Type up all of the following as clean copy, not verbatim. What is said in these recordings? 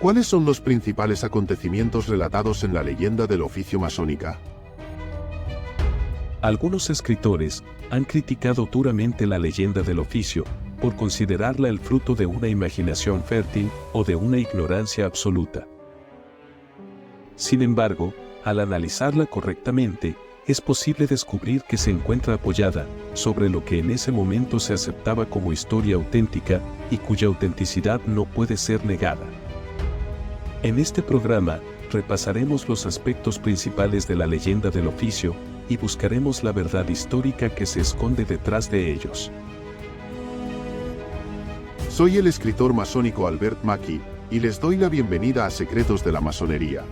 ¿Cuáles son los principales acontecimientos relatados en la leyenda del oficio masónica? Algunos escritores han criticado duramente la leyenda del oficio por considerarla el fruto de una imaginación fértil o de una ignorancia absoluta. Sin embargo, al analizarla correctamente, es posible descubrir que se encuentra apoyada sobre lo que en ese momento se aceptaba como historia auténtica y cuya autenticidad no puede ser negada. En este programa, repasaremos los aspectos principales de la leyenda del oficio y buscaremos la verdad histórica que se esconde detrás de ellos. Soy el escritor masónico Albert Mackey, y les doy la bienvenida a Secretos de la Masonería.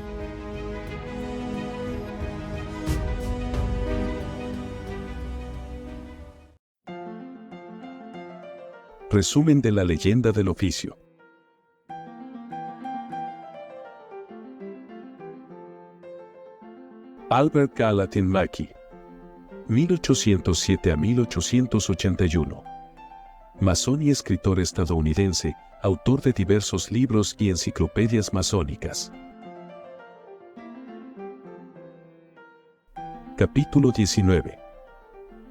Resumen de la leyenda del oficio. Albert Gallatin Mackey, 1807 a 1881. Masón y escritor estadounidense, autor de diversos libros y enciclopedias masónicas. Capítulo 19.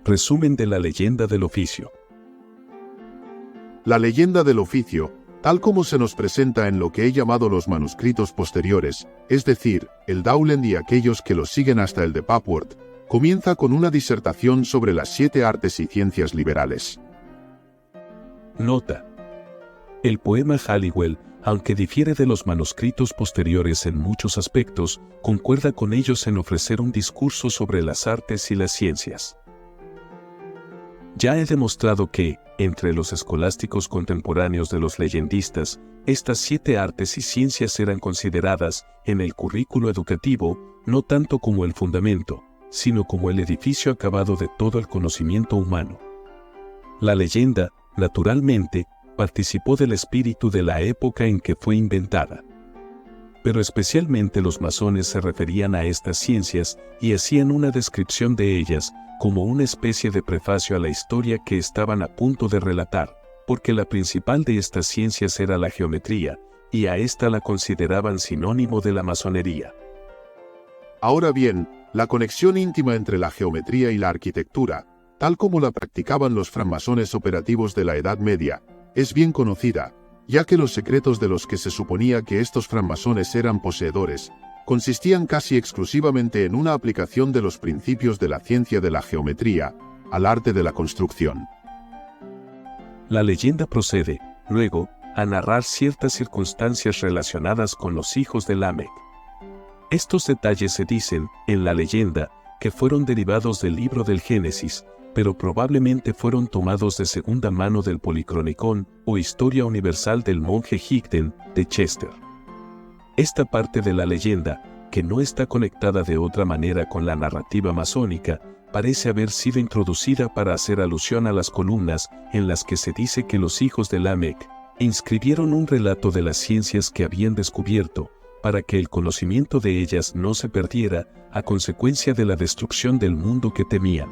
Resumen de la leyenda del oficio. La leyenda del oficio, tal como se nos presenta en lo que he llamado los manuscritos posteriores, es decir, el Dowland y aquellos que los siguen hasta el de Papworth, comienza con una disertación sobre las 7 artes y ciencias liberales. Nota. El poema Halliwell, aunque difiere de los manuscritos posteriores en muchos aspectos, concuerda con ellos en ofrecer un discurso sobre las artes y las ciencias. Ya he demostrado que, entre los escolásticos contemporáneos de los leyendistas, estas 7 artes y ciencias eran consideradas, en el currículo educativo, no tanto como el fundamento, sino como el edificio acabado de todo el conocimiento humano. La leyenda, naturalmente, participó del espíritu de la época en que fue inventada. Pero especialmente los masones se referían a estas ciencias y hacían una descripción de ellas, como una especie de prefacio a la historia que estaban a punto de relatar, porque la principal de estas ciencias era la geometría, y a esta la consideraban sinónimo de la masonería. Ahora bien, la conexión íntima entre la geometría y la arquitectura, tal como la practicaban los francmasones operativos de la Edad Media, es bien conocida, ya que los secretos de los que se suponía que estos francmasones eran poseedores, consistían casi exclusivamente en una aplicación de los principios de la ciencia de la geometría al arte de la construcción. La leyenda procede, luego, a narrar ciertas circunstancias relacionadas con los hijos de Lamec. Estos detalles se dicen, en la leyenda, que fueron derivados del libro del Génesis, pero probablemente fueron tomados de segunda mano del Policronicon o Historia Universal del monje Higden, de Chester. Esta parte de la leyenda, que no está conectada de otra manera con la narrativa masónica, parece haber sido introducida para hacer alusión a las columnas en las que se dice que los hijos de Lamec inscribieron un relato de las ciencias que habían descubierto, para que el conocimiento de ellas no se perdiera a consecuencia de la destrucción del mundo que temían.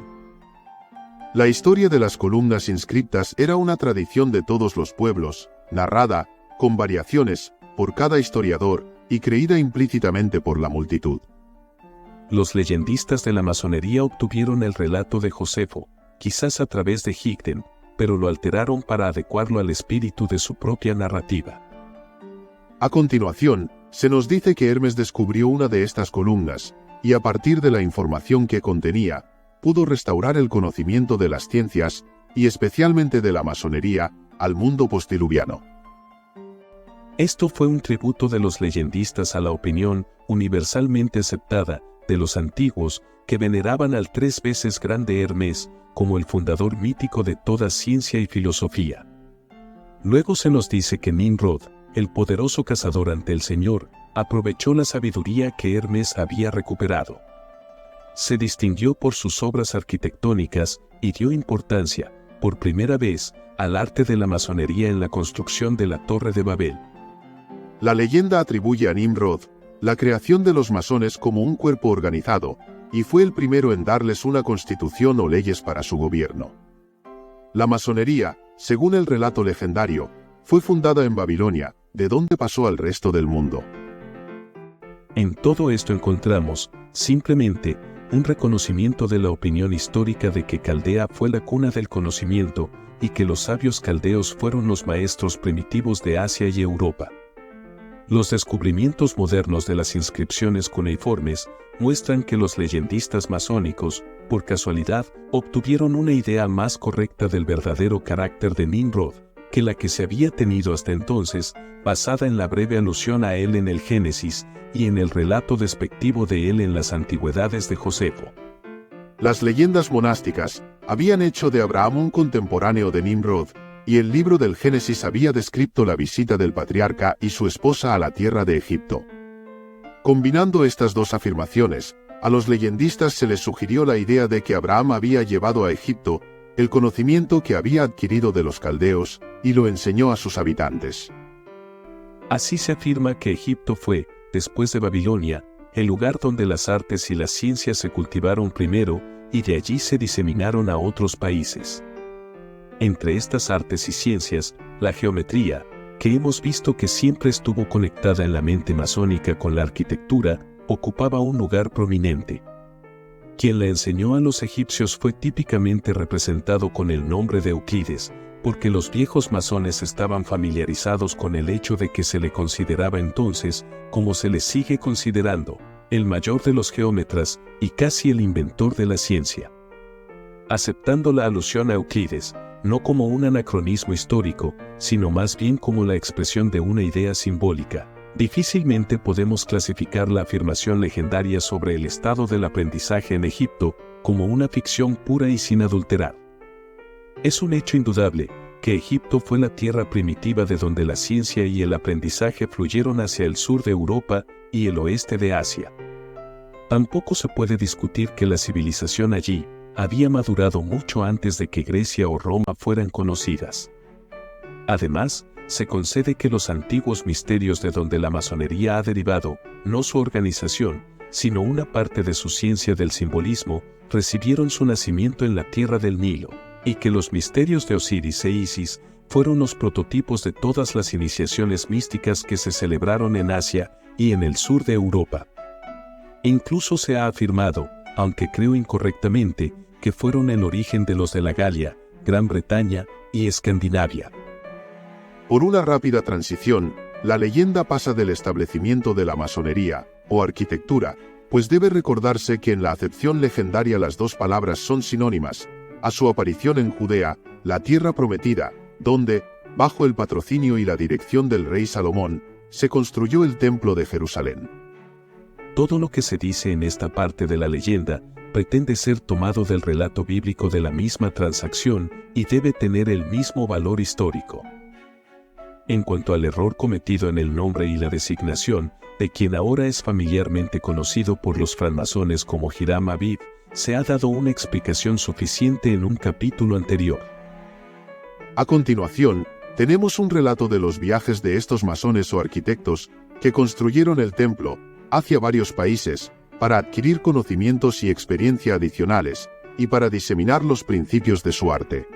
La historia de las columnas inscriptas era una tradición de todos los pueblos, narrada, con variaciones, por cada historiador, y creída implícitamente por la multitud. Los leyendistas de la masonería obtuvieron el relato de Josefo, quizás a través de Higden, pero lo alteraron para adecuarlo al espíritu de su propia narrativa. A continuación, se nos dice que Hermes descubrió una de estas columnas, y a partir de la información que contenía, pudo restaurar el conocimiento de las ciencias, y especialmente de la masonería, al mundo postdiluviano. Esto fue un tributo de los leyendistas a la opinión, universalmente aceptada, de los antiguos, que veneraban al 3 veces grande Hermes, como el fundador mítico de toda ciencia y filosofía. Luego se nos dice que Nimrod, el poderoso cazador ante el Señor, aprovechó la sabiduría que Hermes había recuperado. Se distinguió por sus obras arquitectónicas y dio importancia, por primera vez, al arte de la masonería en la construcción de la Torre de Babel. La leyenda atribuye a Nimrod la creación de los masones como un cuerpo organizado, y fue el primero en darles una constitución o leyes para su gobierno. La masonería, según el relato legendario, fue fundada en Babilonia, ¿de dónde pasó al resto del mundo? En todo esto encontramos, simplemente, un reconocimiento de la opinión histórica de que Caldea fue la cuna del conocimiento y que los sabios caldeos fueron los maestros primitivos de Asia y Europa. Los descubrimientos modernos de las inscripciones cuneiformes muestran que los leyendistas masónicos, por casualidad, obtuvieron una idea más correcta del verdadero carácter de Nimrod que la que se había tenido hasta entonces, basada en la breve alusión a él en el Génesis y en el relato despectivo de él en las Antigüedades de Josefo. Las leyendas monásticas habían hecho de Abraham un contemporáneo de Nimrod, y el libro del Génesis había descrito la visita del patriarca y su esposa a la tierra de Egipto. Combinando estas dos afirmaciones, a los leyendistas se les sugirió la idea de que Abraham había llevado a Egipto el conocimiento que había adquirido de los caldeos y lo enseñó a sus habitantes. Así se afirma que Egipto fue, después de Babilonia, el lugar donde las artes y las ciencias se cultivaron primero y de allí se diseminaron a otros países. Entre estas artes y ciencias, la geometría, que hemos visto que siempre estuvo conectada en la mente masónica con la arquitectura, ocupaba un lugar prominente. Quien la enseñó a los egipcios fue típicamente representado con el nombre de Euclides, porque los viejos masones estaban familiarizados con el hecho de que se le consideraba entonces, como se le sigue considerando, el mayor de los geómetras y casi el inventor de la ciencia. Aceptando la alusión a Euclides, no como un anacronismo histórico, sino más bien como la expresión de una idea simbólica, difícilmente podemos clasificar la afirmación legendaria sobre el estado del aprendizaje en Egipto como una ficción pura y sin adulterar. Es un hecho indudable que Egipto fue la tierra primitiva de donde la ciencia y el aprendizaje fluyeron hacia el sur de Europa y el oeste de Asia. Tampoco se puede discutir que la civilización allí había madurado mucho antes de que Grecia o Roma fueran conocidas. Además, se concede que los antiguos misterios de donde la masonería ha derivado, no su organización, sino una parte de su ciencia del simbolismo, recibieron su nacimiento en la tierra del Nilo, y que los misterios de Osiris e Isis fueron los prototipos de todas las iniciaciones místicas que se celebraron en Asia y en el sur de Europa. Incluso se ha afirmado, aunque creo incorrectamente, que fueron el origen de los de la Galia, Gran Bretaña y Escandinavia. Por una rápida transición, la leyenda pasa del establecimiento de la masonería, o arquitectura, pues debe recordarse que en la acepción legendaria las dos palabras son sinónimas, a su aparición en Judea, la tierra prometida, donde, bajo el patrocinio y la dirección del rey Salomón, se construyó el templo de Jerusalén. Todo lo que se dice en esta parte de la leyenda pretende ser tomado del relato bíblico de la misma transacción y debe tener el mismo valor histórico. En cuanto al error cometido en el nombre y la designación, de quien ahora es familiarmente conocido por los francmasones como Hiram Abiv, se ha dado una explicación suficiente en un capítulo anterior. A continuación, tenemos un relato de los viajes de estos masones o arquitectos que construyeron el templo hacia varios países para adquirir conocimientos y experiencia adicionales y para diseminar los principios de su arte.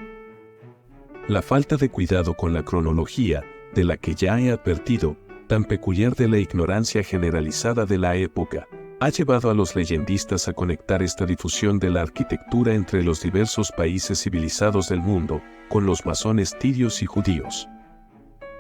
La falta de cuidado con la cronología, de la que ya he advertido, tan peculiar de la ignorancia generalizada de la época, ha llevado a los leyendistas a conectar esta difusión de la arquitectura entre los diversos países civilizados del mundo, con los masones tirios y judíos.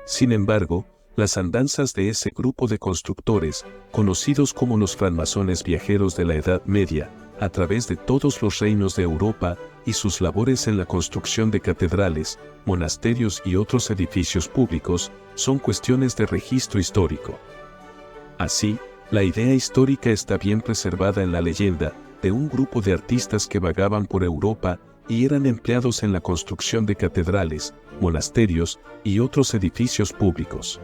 Sin embargo, las andanzas de ese grupo de constructores, conocidos como los francmasones viajeros de la Edad Media, a través de todos los reinos de Europa, y sus labores en la construcción de catedrales, monasterios y otros edificios públicos, son cuestiones de registro histórico. Así, la idea histórica está bien preservada en la leyenda, de un grupo de artistas que vagaban por Europa y eran empleados en la construcción de catedrales, monasterios y otros edificios públicos.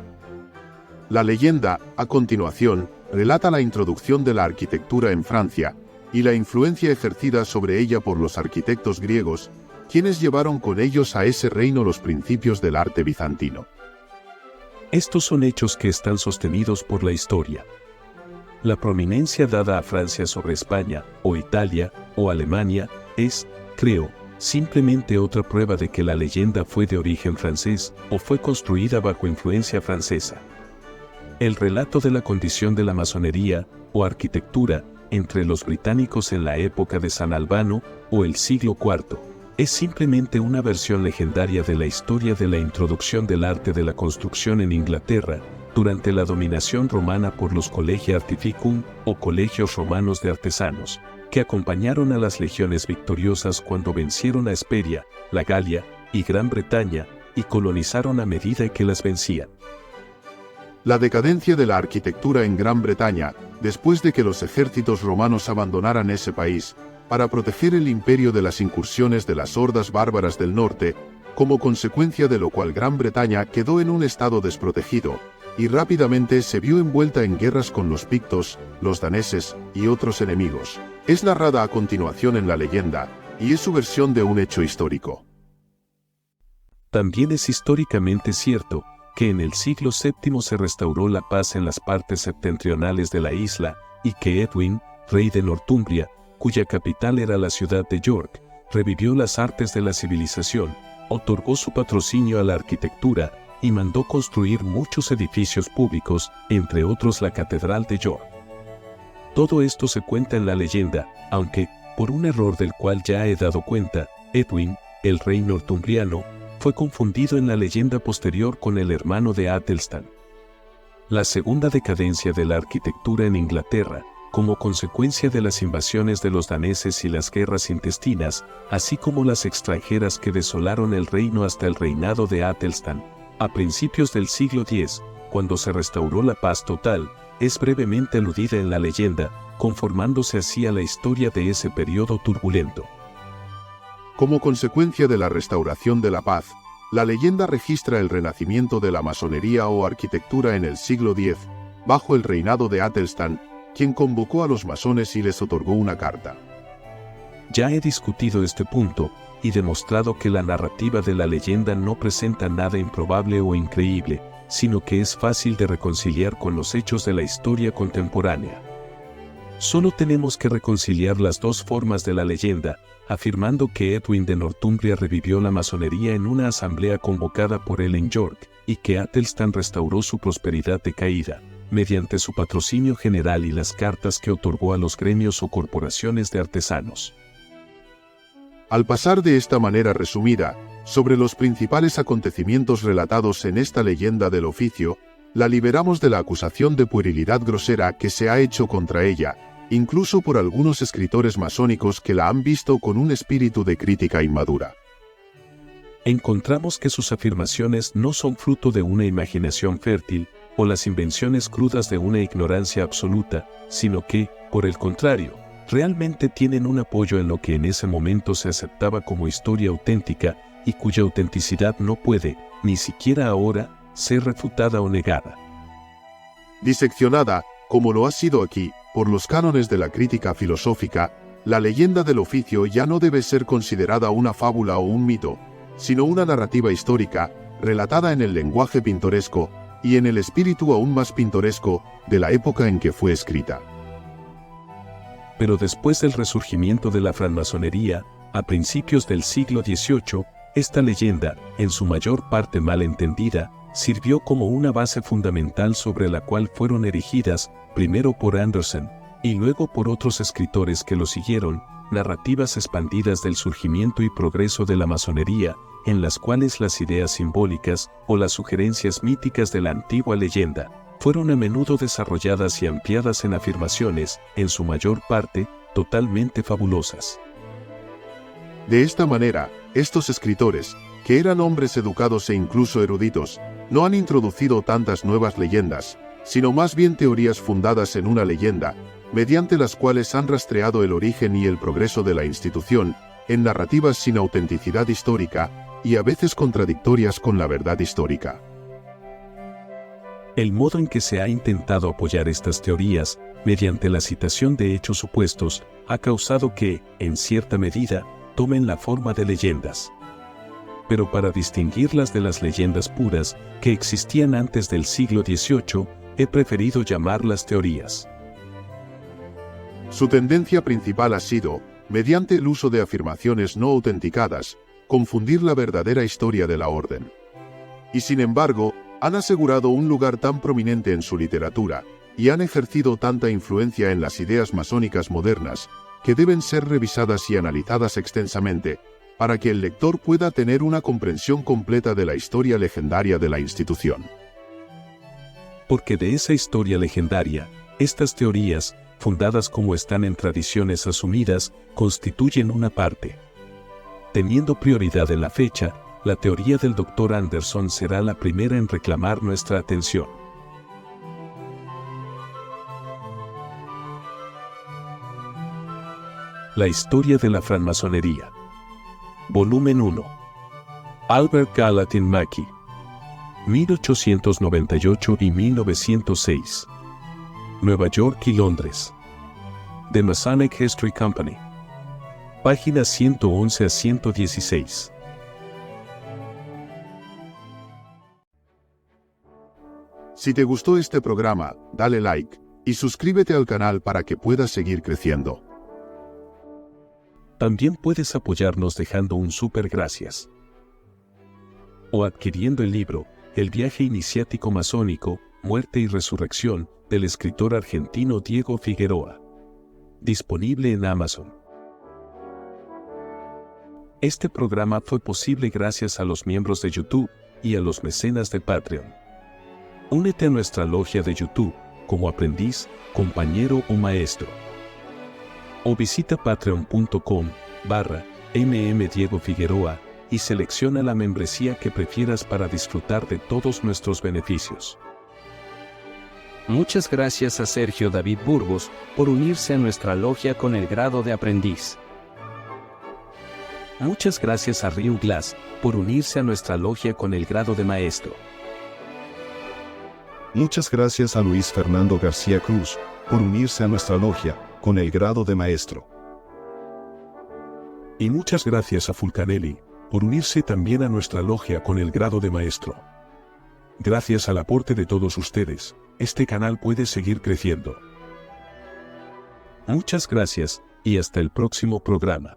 La leyenda, a continuación, relata la introducción de la arquitectura en Francia y la influencia ejercida sobre ella por los arquitectos griegos, quienes llevaron con ellos a ese reino los principios del arte bizantino. Estos son hechos que están sostenidos por la historia. La prominencia dada a Francia sobre España, o Italia, o Alemania, es, creo, simplemente otra prueba de que la leyenda fue de origen francés o fue construida bajo influencia francesa. El relato de la condición de la masonería o arquitectura entre los británicos en la época de San Albano o el siglo IV es simplemente una versión legendaria de la historia de la introducción del arte de la construcción en Inglaterra durante la dominación romana por los Collegia Artificum o colegios romanos de artesanos, que acompañaron a las legiones victoriosas cuando vencieron a Hesperia, la Galia y Gran Bretaña y colonizaron a medida que las vencían. La decadencia de la arquitectura en Gran Bretaña, después de que los ejércitos romanos abandonaran ese país, para proteger el imperio de las incursiones de las hordas bárbaras del norte, como consecuencia de lo cual Gran Bretaña quedó en un estado desprotegido, y rápidamente se vio envuelta en guerras con los pictos, los daneses y otros enemigos. Es narrada a continuación en la leyenda, y es su versión de un hecho histórico. También es históricamente cierto que en el siglo VII se restauró la paz en las partes septentrionales de la isla, y que Edwin, rey de Northumbria, cuya capital era la ciudad de York, revivió las artes de la civilización, otorgó su patrocinio a la arquitectura, y mandó construir muchos edificios públicos, entre otros la Catedral de York. Todo esto se cuenta en la leyenda, aunque, por un error del cual ya he dado cuenta, Edwin, el rey northumbriano, fue confundido en la leyenda posterior con el hermano de Athelstan. La segunda decadencia de la arquitectura en Inglaterra, como consecuencia de las invasiones de los daneses y las guerras intestinas, así como las extranjeras que desolaron el reino hasta el reinado de Athelstan, a principios del siglo X, cuando se restauró la paz total, es brevemente aludida en la leyenda, conformándose así a la historia de ese periodo turbulento. Como consecuencia de la restauración de la paz, la leyenda registra el renacimiento de la masonería o arquitectura en el siglo X, bajo el reinado de Athelstan, quien convocó a los masones y les otorgó una carta. Ya he discutido este punto, y demostrado que la narrativa de la leyenda no presenta nada improbable o increíble, sino que es fácil de reconciliar con los hechos de la historia contemporánea. Solo tenemos que reconciliar las dos formas de la leyenda, afirmando que Edwin de Northumbria revivió la masonería en una asamblea convocada por él en York, y que Athelstan restauró su prosperidad decaída, mediante su patrocinio general y las cartas que otorgó a los gremios o corporaciones de artesanos. Al pasar de esta manera resumida, sobre los principales acontecimientos relatados en esta leyenda del oficio, la liberamos de la acusación de puerilidad grosera que se ha hecho contra ella, incluso por algunos escritores masónicos que la han visto con un espíritu de crítica inmadura. Encontramos que sus afirmaciones no son fruto de una imaginación fértil, o las invenciones crudas de una ignorancia absoluta, sino que, por el contrario, realmente tienen un apoyo en lo que en ese momento se aceptaba como historia auténtica, y cuya autenticidad no puede, ni siquiera ahora, ser refutada o negada. Diseccionada, como lo ha sido aquí, por los cánones de la crítica filosófica, la leyenda del oficio ya no debe ser considerada una fábula o un mito, sino una narrativa histórica, relatada en el lenguaje pintoresco, y en el espíritu aún más pintoresco, de la época en que fue escrita. Pero después del resurgimiento de la francmasonería, a principios del siglo XVIII, esta leyenda, en su mayor parte mal entendida, sirvió como una base fundamental sobre la cual fueron erigidas, primero por Andersen, y luego por otros escritores que lo siguieron, narrativas expandidas del surgimiento y progreso de la masonería, en las cuales las ideas simbólicas o las sugerencias míticas de la antigua leyenda fueron a menudo desarrolladas y ampliadas en afirmaciones, en su mayor parte, totalmente fabulosas. De esta manera, estos escritores, que eran hombres educados e incluso eruditos, no han introducido tantas nuevas leyendas, sino más bien teorías fundadas en una leyenda, mediante las cuales han rastreado el origen y el progreso de la institución, en narrativas sin autenticidad histórica, y a veces contradictorias con la verdad histórica. El modo en que se ha intentado apoyar estas teorías, mediante la citación de hechos supuestos, ha causado que, en cierta medida, tomen la forma de leyendas. Pero para distinguirlas de las leyendas puras, que existían antes del siglo XVIII, he preferido llamarlas teorías. Su tendencia principal ha sido, mediante el uso de afirmaciones no autenticadas, confundir la verdadera historia de la orden. Y sin embargo, han asegurado un lugar tan prominente en su literatura, y han ejercido tanta influencia en las ideas masónicas modernas, que deben ser revisadas y analizadas extensamente, para que el lector pueda tener una comprensión completa de la historia legendaria de la institución. Porque de esa historia legendaria, estas teorías, fundadas como están en tradiciones asumidas, constituyen una parte. Teniendo prioridad en la fecha, la teoría del Dr. Anderson será la primera en reclamar nuestra atención. La historia de la francmasonería. Volumen 1. Albert Gallatin Mackey. 1898 y 1906. Nueva York y Londres. The Masonic History Company. Páginas 111 a 116. Si te gustó este programa, dale like y suscríbete al canal para que puedas seguir creciendo. También puedes apoyarnos dejando un súper gracias. O adquiriendo el libro, El viaje iniciático masónico, muerte y resurrección, del escritor argentino Diego Figueroa. Disponible en Amazon. Este programa fue posible gracias a los miembros de YouTube y a los mecenas de Patreon. Únete a nuestra logia de YouTube, como aprendiz, compañero o maestro. O visita patreon.com/Diego Figueroa y selecciona la membresía que prefieras para disfrutar de todos nuestros beneficios. Muchas gracias a Sergio David Burgos por unirse a nuestra logia con el grado de aprendiz. Muchas gracias a Ryu Glass por unirse a nuestra logia con el grado de maestro. Muchas gracias a Luis Fernando García Cruz por unirse a nuestra logia con el grado de maestro. Y muchas gracias a Fulcanelli por unirse también a nuestra logia con el grado de maestro. Gracias al aporte de todos ustedes, este canal puede seguir creciendo. Muchas gracias y hasta el próximo programa.